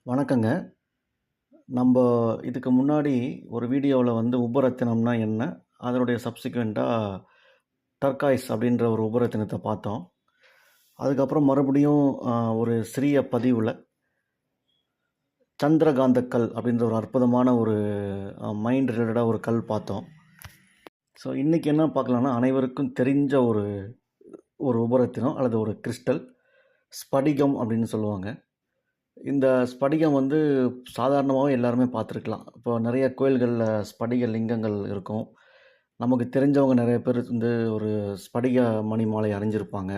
வணக்கங்க. நம்ப இதுக்கு முன்னாடி ஒரு வீடியோவுல வந்து உபரத்தினம்னா என்ன? அதனுடைய சப்சிக்வென்ட்டா டர்காய்ஸ் அப்படின்ற ஒரு உபரத்தினத்த பார்த்தோம். அதுக்கப்புறம் மறுபடியும் ஒரு சிறிய பதிவுல சந்திரகாந்த கல் அப்படின்ற ஒரு அற்புதமான ஒரு மைண்ட் ரிலேட்டடா ஒரு கல் பார்த்தோம். ஸோ இன்னைக்கு என்ன பார்க்கலாம்னா, அனைவருக்கும் தெரிஞ்ச ஒரு ஒரு உபரத்தினம் அல்லது ஒரு கிறிஸ்டல் ஸ்படிகம் அப்படின்னு சொல்லுவாங்க. இந்த ஸ்படிகம் வந்து சாதாரணமாவே எல்லாருமே பார்த்துருக்கலாம். இப்போ நெறைய கோயில்கள்ல ஸ்படிக லிங்கங்கள் இருக்கும். நமக்கு தெரிஞ்சவங்க நெறைய பேர் வந்து ஒரு ஸ்படிக மணி மாலை அணிஞ்சிருப்பாங்க.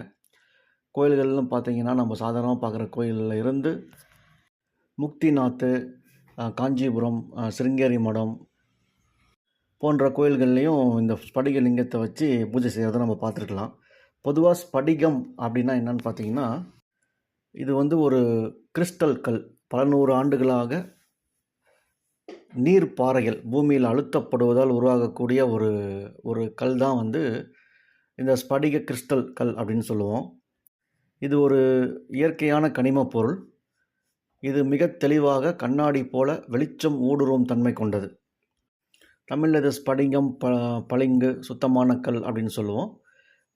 கோயில்கள்னு பார்த்தீங்கன்னா, நம்ம சாதாரணமா பார்க்குற கோயில்ல இருந்து முக்திநாத்து, காஞ்சிபுரம், சிருங்கேரி மடம் போன்ற கோயில்கள்லயும் இந்த ஸ்படிக லிங்கத்த வச்சு பூஜை செய்றத நம்ம பார்த்துருக்கலாம். பொதுவா ஸ்படிகம் அப்டின்னா என்னன்னு பார்த்தீங்கன்னா, இது வந்து ஒரு கிறிஸ்டல் கல். பல 100 ஆண்டுகளாக நீர் பாறைகள் பூமியில் அழுத்தப்படுவதால் உருவாகக்கூடிய ஒரு ஒரு கல் தான் வந்து இந்த ஸ்படிக கிறிஸ்டல் கல் அப்படின்னு சொல்லுவோம். இது ஒரு இயற்கையான கனிமப் பொருள். இது மிகத் தெளிவாக கண்ணாடி போல வெளிச்சம் ஊடுருவும் தன்மை கொண்டது. தமிழ்ல இது ஸ்படிகம், பளிங்கு, சுத்தமான கல் அப்படின்னு சொல்லுவோம்.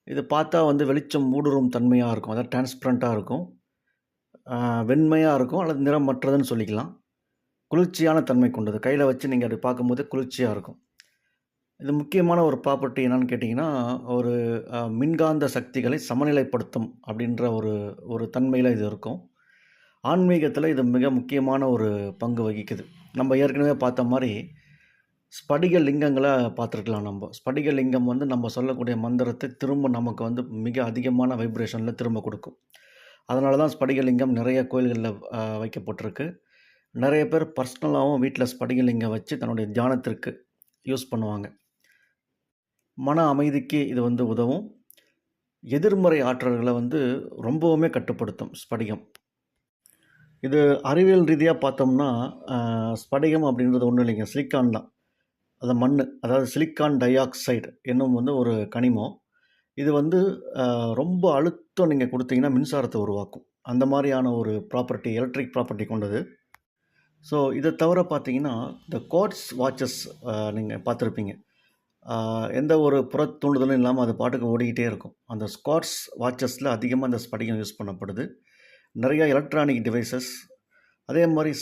இது பார்த்தா வந்து வெளிச்சம் ஊடுருவும் தன்மையா இருக்கும். அதாவது டிரான்ஸ்பரண்டா இருக்கும். வெண்மையா இருக்கும் அல்லது நிறமற்றதுன்னு சொல்லிக்கலாம். குளிர்ச்சியான தன்மை கொண்டது. கையில வச்சு நீங்க அப்படி பார்க்கும்போது குளிர்ச்சியா இருக்கும். இது முக்கியமான ஒரு ப்ராப்பர்ட்டி என்னன்னு கேட்டிங்கன்னா, ஒரு மின்காந்த சக்திகளை சமநிலைப்படுத்தும் அப்படின்ற ஒரு ஒரு தன்மையில இது இருக்கும். ஆன்மீகத்தில இது மிக முக்கியமான ஒரு பங்கு வகிக்குது. நம்ம ஏற்கனவே பார்த்த மாரி, ஸ்படிக லிங்கங்கள பார்த்துருக்கலாம் நம்ப. ஸ்படிக லிங்கம் வந்து நம்ம சொல்லக்கூடிய மந்திரத்தை திரும்ப நமக்கு வந்து மிக அதிகமான வைப்ரேஷன்ல திரும்ப குடுக்கும். அதனால தான் ஸ்படிக லிங்கம் நெறைய கோயில்கள்ல வைக்கப்பட்டிருக்கு. நெறைய பேர் பர்சனலாவும் வீட்ல ஸ்படிக லிங்கம் வச்சு தன்னுடைய தியானத்திற்கு யூஸ் பண்ணுவாங்க. மன அமைதிக்கு இது வந்து உதவும். எதிர்மறை ஆற்றல்கள வந்து ரொம்பவுமே கட்டுப்படுத்தும் ஸ்படிகம். இது அறிவியல் ரீதியா பார்த்தோம்னா, ஸ்படிகம் அப்படின்றது ஒண்ணும் இல்லைங்க. சிலிக்கான் தான். அது மண்ணு. அதாவது சிலிக்கான் டை ஆக்சைடு என்னும் வந்து ஒரு கனிமம். இது வந்து ரொம்ப அழுத்தம் நீங்க குடுத்தீங்கன்னா மின்சாரத்த உருவாக்கும். அந்த மாரியான ஒரு ப்ராப்பர்ட்டி, எலக்ட்ரிக் ப்ராப்பர்ட்டி கொண்டது. ஸோ இத தவிர பார்த்தீங்கன்னா, இந்த குவார்ட்ஸ் வாட்சஸ் நீங்க பார்த்துருப்பீங்க. எந்த ஒரு புறத் தூண்டுதலும் இல்லாம அது பாட்டுக்கு ஓடிக்கிட்டே இருக்கும். அந்த குவார்ட்ஸ் வாட்சஸ்ல அதிகமா இந்த ஸ்படிகம் யூஸ் பண்ணப்படுது. நெறைய எலக்ட்ரானிக் டிவைசஸ் அதே மாரி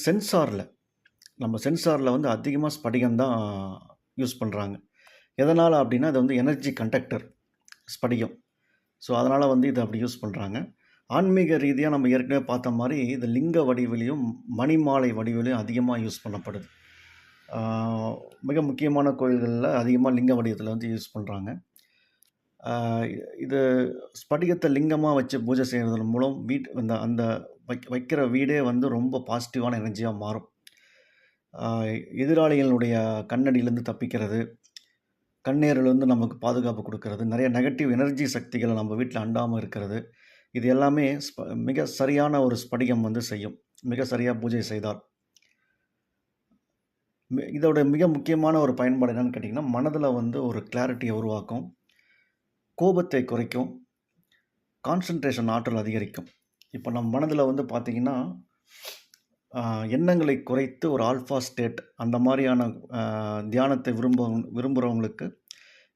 நம்ம சென்சார்ல வந்து அதிகமா ஸ்படிகம் தான் யூஸ் பண்றாங்க. எதனால அப்டின்னா, அது வந்து எனர்ஜி கண்டக்டர் ஸ்படிகம். ஸோ, அதனால வந்து இத அப்படி யூஸ் பண்றாங்க. ஆன்மீக ரீதியா நம்ம ஏற்கனவே பார்த்த மாரி, இது லிங்க வடிவிலயும், மணிமாலை வடிவிலயும் அதிகமா யூஸ் பண்ணப்படுது. ஆ மிக முக்கியமான கோயில்கள்ல அதிகமா லிங்க வடிவத்தில வந்து யூஸ் பண்றாங்க. ஆ இது ஸ்படிகத்த லிங்கமா வச்சு பூஜை செய்றதன் மூலம் அந்த அந்த வைக்கிற வீடே வந்து ரொம்ப பாசிட்டிவான எனர்ஜியா மாறும். ஆ எதிராளிகளுடைய கண்ணடியிலேருந்து தப்பிக்கிறது, கண்ணேறுலேருந்து நமக்கு பாதுகாப்பு குடுக்கறது, நெறைய நெகட்டிவ் எனர்ஜி சக்திகள நம்ம வீட்ல அண்டாம இருக்கிறது. இது எல்லாமே மிக சரியான ஒரு ஸ்படிகம் வந்து செய்யும். மிக சரியா பூஜை செய்தால். இதோட மிக முக்கியமான ஒரு பயன்பாடு என்னன்னு கேட்டீங்கன்னா, மனதில வந்து ஒரு கிளாரிட்டிய உருவாக்கும். கோபத்தை குறைக்கும். கான்சன்ட்ரேஷன் ஆற்றல் அதிகரிக்கும். இப்ப நம்ம மனதில வந்து பார்த்தீங்கன்னா, எண்ணங்களை குறைத்து ஒரு ஆல்ஃபா ஸ்டேட் அந்த மாரியான தியானத்தை விரும்புறவங்களுக்கு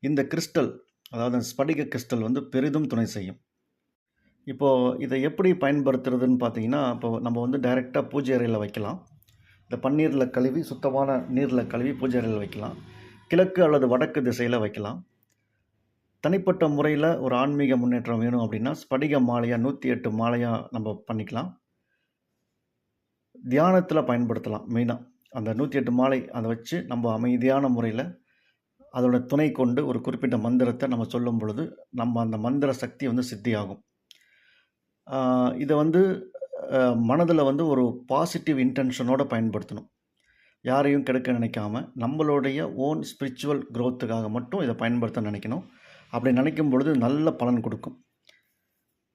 இந்த கிறிஸ்டல், அதாவது ஸ்படிக கிறிஸ்டல் வந்து பெரிதும் துணை செய்யும். இப்போ இத எப்படி பயன்படுத்துறதுன்னு பார்த்தீங்கன்னா, இப்போ நம்ம வந்து டைரக்ட்டா பூஜை அறையில வைக்கலாம். இந்த பன்னீர்ல கழுவி, சுத்தமான நீர்ல கழுவி பூஜை அறையில வைக்கலாம். கிழக்கு அல்லது வடக்கு திசையில வைக்கலாம். தனிப்பட்ட முறையில ஒரு ஆன்மீக முன்னேற்றம் வேணும் அப்படின்னா, ஸ்படிக மாலையா 108 மாலையா நம்ம பண்ணிக்கலாம். தியானத்தில பயன்படுத்தலாம் மெயினா. அந்த 108 மாலை அத வச்சு நம்ம அமைதியான முறையில, அதோட துணை கொண்டு ஒரு குறிப்பிட்ட மந்திரத்த நம்ம சொல்லும் பொழுது, நம்ம அந்த மந்திர சக்தி வந்து சித்தியாகும். இத வந்து மனதில வந்து ஒரு பாசிட்டிவ் இன்டென்ஷனோட பயன்படுத்தணும். யாரையும் கெடுக்க நினைக்காம, நம்மளுடைய ஓன் ஸ்பிரிச்சுவல் குரோத்துக்காக மட்டும் இத பயன்படுத்த நினைக்கணும். அப்படி நினைக்கும் பொழுது நல்ல பலன் குடுக்கும்.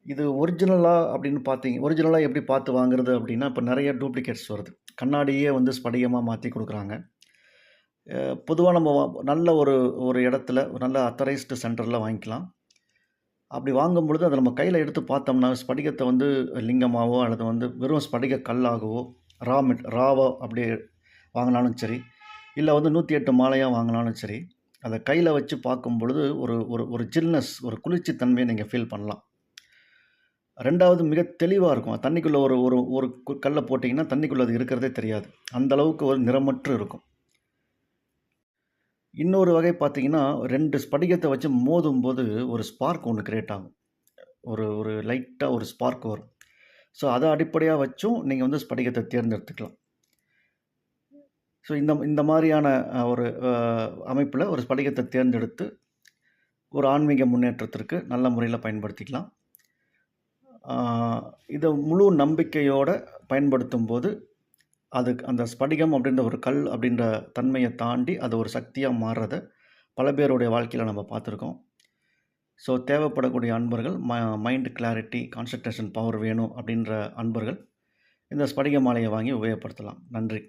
இது ஒரிஜினலா எப்படி பார்த்து வாங்குறது அப்படின்னா, இப்ப நெறைய டூப்ளிகேட்ஸ் வருது. கண்ணாடியே வந்து ஸ்படிகமா மாத்தி குடுக்குறாங்க. பொதுவா நம்ம நல்ல ஒரு ஒரு இடத்துல, ஒரு நல்ல அத்தரைஸ்டு சென்டர்ல வாங்கிக்கலாம். அப்படி வாங்கும்பொழுது, அத நம்ம கையில எடுத்து பார்த்தோம்னா, ஸ்படிகத்த வந்து லிங்கமாவோ அல்லது வந்து வெறும் ஸ்படிக கல்லாகவோ ராவா அப்படியே வாங்கினாலும் சரி, இல்லை வந்து 108 மாலையாக வாங்கினாலும் சரி, அதை கையில் வச்சு பார்க்கும் பொழுது ஒரு ஒரு ஒரு ஜில்னஸ், ஒரு குளிர்ச்சி தன்மையை நீங்கள் ஃபீல் பண்ணலாம். 2வது மிக தெளிவாக இருக்கும். தண்ணிக்குள்ளே ஒரு ஒரு ஒரு கல்லை போட்டிங்கன்னா தண்ணிக்குள்ளே அது இருக்கிறதே தெரியாது. அந்த அளவுக்கு ஒரு நிறமற்று இருக்கும். இன்னொரு வகை பார்த்தீங்கன்னா, 2 ஸ்படிகத்தை வச்சு மோதும்போது ஒரு ஸ்பார்க் ஒன்று கிரியேட் ஆகும். ஒரு ஒரு லைட்டாக ஒரு ஸ்பார்க் வரும். ஸோ அதை அடிப்படையாக வச்சும் நீங்கள் வந்து ஸ்படிகத்தை தேர்ந்தெடுத்துக்கலாம். ஸோ இந்த இந்த மாதிரியான ஒரு அமைப்பில் ஒரு ஸ்படிகத்தை தேர்ந்தெடுத்து ஒரு ஆன்மீக முன்னேற்றத்திற்கு நல்ல முறையில் பயன்படுத்திக்கலாம். இதை முழு நம்பிக்கையோடு பயன்படுத்தும்போது அந்த ஸ்படிகம் அப்படின்ற ஒரு கல் அப்படின்ற தன்மையை தாண்டி அது ஒரு சக்தியாக மாறுறத பல பேருடைய வாழ்க்கையில் நம்ம பார்த்துருக்கோம். ஸோ தேவைப்படக்கூடிய அன்பர்கள் மைண்ட் கிளாரிட்டி, கான்சன்ட்ரேஷன் பவர் வேணும் அப்படின்ற அன்பர்கள் இந்த ஸ்படிக மாலையை வாங்கி உபயோகப்படுத்தலாம். நன்றி.